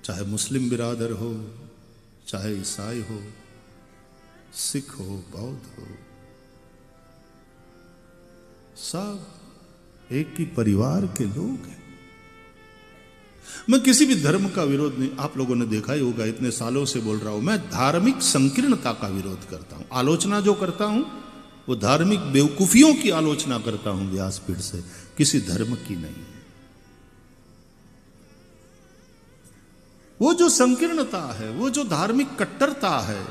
चाहे मुस्लिम बिरादर हो, चाहे ईसाई हो, सिख हो, बौद्ध हो, सब एक ही परिवार के लोग हैं। मैं किसी भी धर्म का विरोध नहीं, आप लोगों ने देखा ही होगा, इतने सालों से बोल रहा हूं, मैं धार्मिक संकीर्णता का विरोध करता हूं। आलोचना जो करता हूं वो धार्मिक बेवकूफियों की आलोचना करता हूं व्यासपीठ से, किसी धर्म की नहीं। वो जो संकीर्णता है, वो जो धार्मिक कट्टरता है,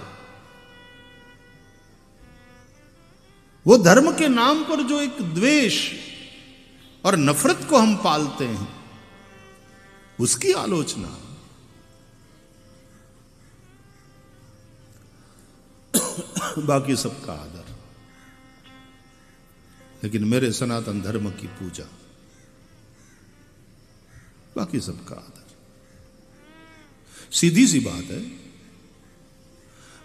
वो धर्म के नाम पर जो एक द्वेष और नफरत को हम पालते हैं, उसकी आलोचना। बाकी सबका आदर, लेकिन मेरे सनातन धर्म की पूजा, बाकी सबका आदर। सीधी सी बात है,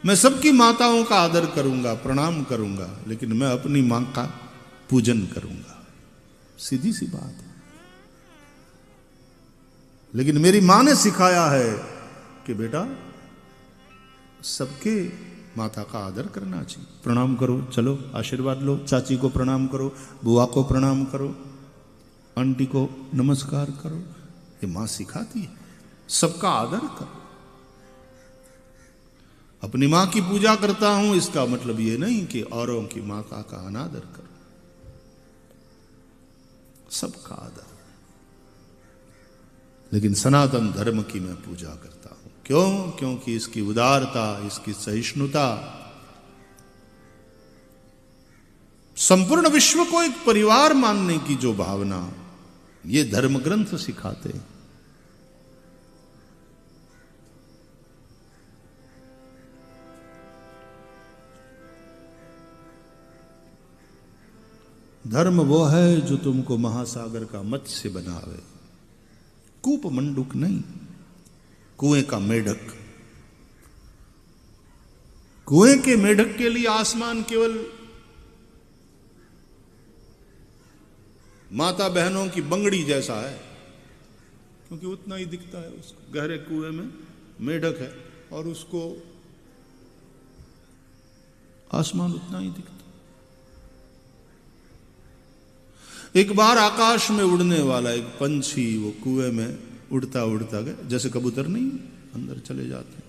मैं सबकी माताओं का आदर करूंगा, प्रणाम करूंगा, लेकिन मैं अपनी मां का पूजन करूंगा। सीधी सी बात है। लेकिन मेरी मां ने सिखाया है कि बेटा सबके माता का आदर करना चाहिए, प्रणाम करो, चलो आशीर्वाद लो, चाची को प्रणाम करो, बुआ को प्रणाम करो, आंटी को नमस्कार करो। ये मां सिखाती है, सबका आदर करो। अपनी मां की पूजा करता हूं, इसका मतलब ये नहीं कि औरों की माता का अनादर करो। सबका आदर, लेकिन सनातन धर्म की मैं पूजा करता हूं। क्यों? क्योंकि इसकी उदारता, इसकी सहिष्णुता संपूर्ण विश्व को एक परिवार मानने की जो भावना ये धर्म ग्रंथ सिखाते हैं। धर्म वो है जो तुमको महासागर का मत्स्य बनावे, कूप मंडूक नहीं, कुएं का मेढक। कुएं के मेढक के लिए आसमान केवल माता बहनों की बंगड़ी जैसा है, क्योंकि उतना ही दिखता है। उसको गहरे कुएं में मेढक है और उसको आसमान उतना ही दिखता। एक बार आकाश में उड़ने वाला एक पंछी वो कुएं में उड़ता उड़ता गया, जैसे कबूतर नहीं अंदर चले जाते हैं,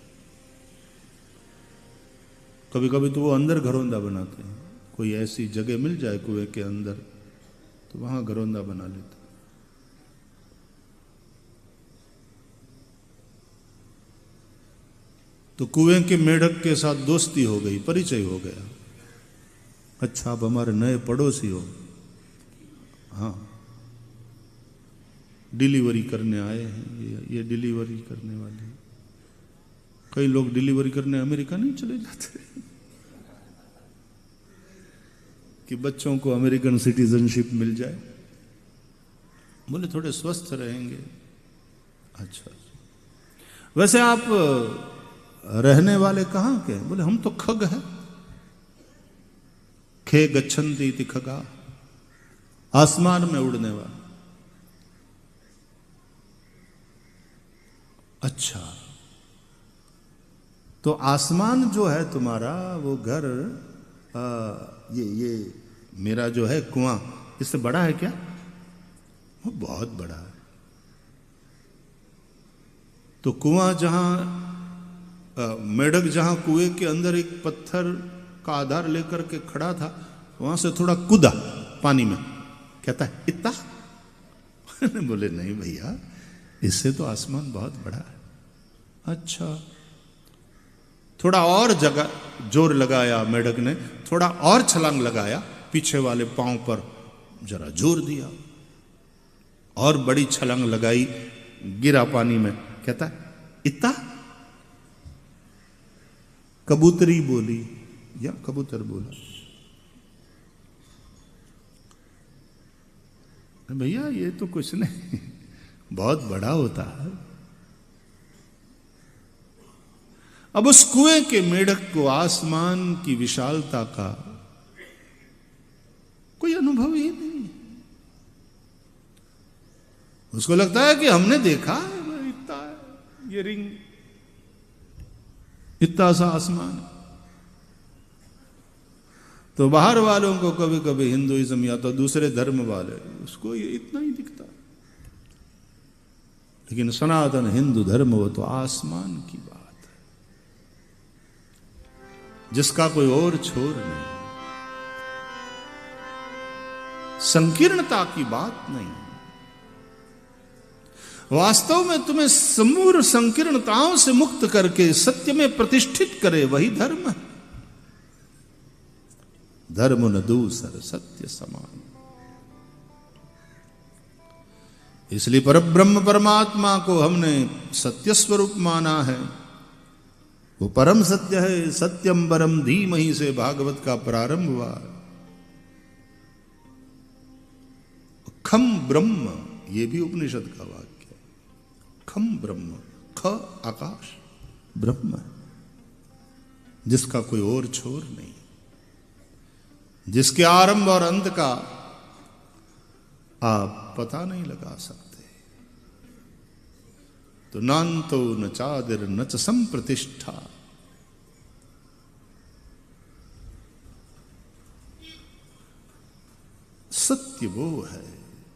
कभी कभी तो वो अंदर घरौंदा बनाते हैं। कोई ऐसी जगह मिल जाए कुएं के अंदर तो वहां घरौंदा बना लेते। तो कुएं के मेढक के साथ दोस्ती हो गई, परिचय हो गया। अच्छा, आप हमारे नए पड़ोसी हो। हाँ, डिलीवरी करने आए हैं, ये डिलीवरी करने वाले। कई लोग डिलीवरी करने अमेरिका नहीं चले जाते कि बच्चों को अमेरिकन सिटीजनशिप मिल जाए, बोले थोड़े स्वस्थ रहेंगे। अच्छा, वैसे आप रहने वाले कहां के? बोले हम तो खग हैं, खे गच्छन्ति इति खगा, आसमान में उड़ने वाला। अच्छा, तो आसमान जो है तुम्हारा, वो घर, ये मेरा जो है कुआं, इससे बड़ा है क्या? वो बहुत बड़ा है। तो कुआं जहां, मेढक जहां कुएं के अंदर एक पत्थर का आधार लेकर के खड़ा था, वहां से थोड़ा कूदा पानी में, कहता है इतना बोले नहीं भैया, इससे तो आसमान बहुत बड़ा है। अच्छा, थोड़ा और जगह जोर लगाया मेढक ने, थोड़ा और छलांग लगाया, पीछे वाले पांव पर जरा जोर दिया, और बड़ी छलांग लगाई, गिरा पानी में, कहता है इतना। कबूतरी बोली या कबूतर बोला, भैया ये तो कुछ नहीं, बहुत बड़ा होता है। अब उस कुएं के मेढक को आसमान की विशालता का कोई अनुभव ही नहीं। उसको लगता है कि हमने देखा है, इतना ये रिंग इतना सा आसमान। तो बाहर वालों को कभी कभी हिंदुइज्म या तो दूसरे धर्म वाले, उसको ये इतना ही दिखता, लेकिन सनातन हिंदू धर्म वो तो आसमान की बात है, जिसका कोई और छोर नहीं, संकीर्णता की बात नहीं। वास्तव में तुम्हें समूल संकीर्णताओं से मुक्त करके सत्य में प्रतिष्ठित करे, वही धर्म है। धर्म न दूसर सत्य समान। इसलिए परब्रह्म परमात्मा को हमने सत्य स्वरूप माना है। वो परम सत्य है। सत्यम परम धीमहि से भागवत का प्रारंभ हुआ। खम ब्रह्म, ये भी उपनिषद का वाक्य है। खम ब्रह्म, ख आकाश, ब्रह्म जिसका कोई और छोर नहीं, जिसके आरंभ और अंत का आप पता नहीं लगा सकते। तो नान्तो न चादिर न च संप्रतिष्ठा। सत्य वो है,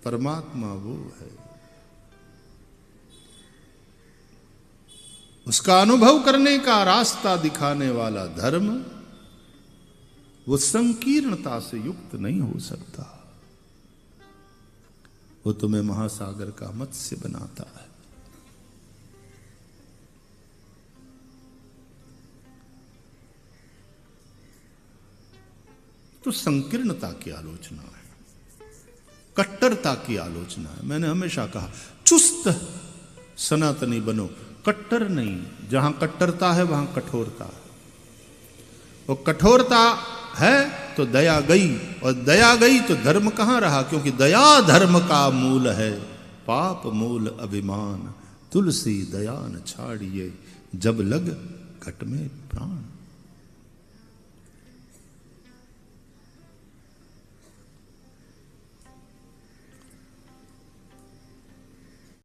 परमात्मा वो है। उसका अनुभव करने का रास्ता दिखाने वाला धर्म वो संकीर्णता से युक्त नहीं हो सकता। वो तुम्हें महासागर का मत्स्य बनाता है। तो संकीर्णता की आलोचना है, कट्टरता की आलोचना है। मैंने हमेशा कहा चुस्त सनातनी बनो, कट्टर नहीं। जहां कट्टरता है वहां कठोरता है। वो कठोरता है तो दया गई, और दया गई तो धर्म कहां रहा, क्योंकि दया धर्म का मूल है। पाप मूल अभिमान, तुलसी दया न छाड़िए, जब लग घट में प्राण।